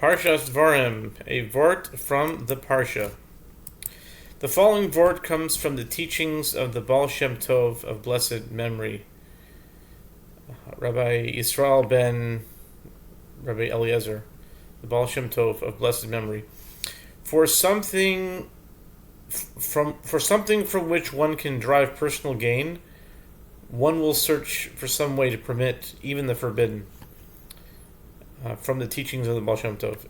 Parshah Devarim, a vort from the Parshah. The following vort comes from the teachings of the Baal Shem Tov of blessed memory, Rabbi Yisrael ben Rabbi Eliezer, the Baal Shem Tov of blessed memory. For something from which one can derive personal gain, one will search for some way to permit even the forbidden. From the teachings of the Baal Shem Tov.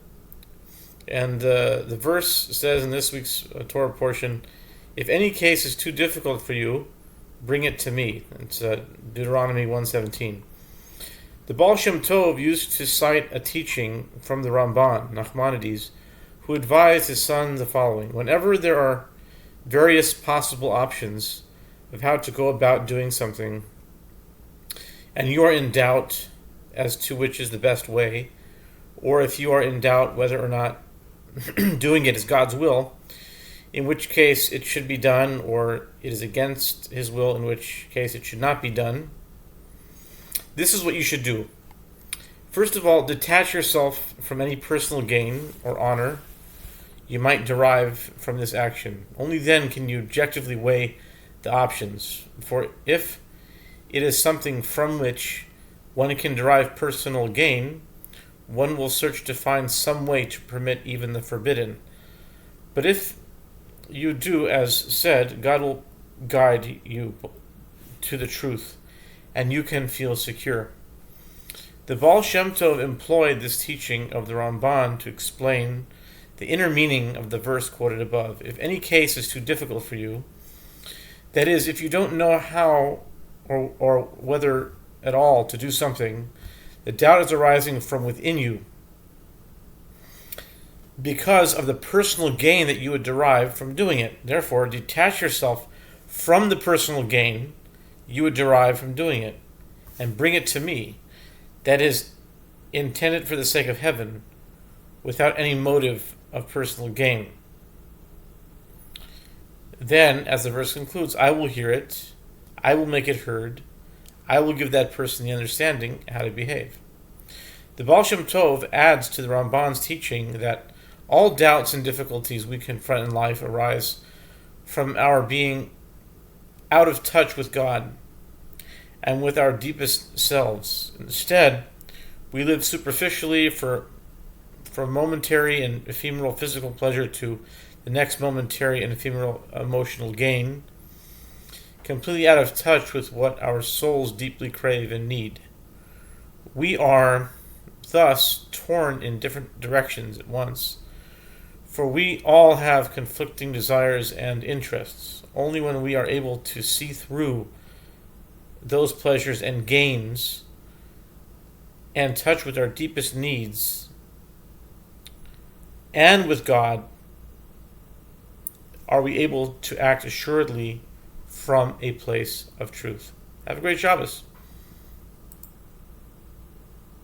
And the verse says in this week's Torah portion, if any case is too difficult for you, bring it to me. It's Deuteronomy 1:17. The Baal Shem Tov used to cite a teaching from the Ramban, Nachmanides, who advised his son the following: whenever there are various possible options of how to go about doing something, and you are in doubt as to which is the best way, or if you are in doubt whether or not doing it is God's will, in which case it should be done, or it is against His will, in which case it should not be done, this is what you should do. First of all, detach yourself from any personal gain or honor you might derive from this action. Only then can you objectively weigh the options. For if it is something from which one can derive personal gain, one will search to find some way to permit even the forbidden. But if you do as said, God will guide you to the truth, and you can feel secure. The Baal Shem Tov employed this teaching of the Ramban to explain the inner meaning of the verse quoted above. If any case is too difficult for you, that is, if you don't know how or whether at all to do something, the doubt is arising from within you because of the personal gain that you would derive from doing it. Therefore, detach yourself from the personal gain you would derive from doing it and bring it to me, that is intended for the sake of heaven, without any motive of personal gain. Then, as the verse concludes, I will hear it, I will make it heard, I will give that person the understanding how to behave. The Baal Shem Tov adds to the Ramban's teaching that all doubts and difficulties we confront in life arise from our being out of touch with God and with our deepest selves. Instead, we live superficially from momentary and ephemeral physical pleasure to the next momentary and ephemeral emotional gain, completely out of touch with what our souls deeply crave and need. We are thus torn in different directions at once, for we all have conflicting desires and interests. Only when we are able to see through those pleasures and gains and touch with our deepest needs and with God are we able to act assuredly from a place of truth. Have a great Shabbos.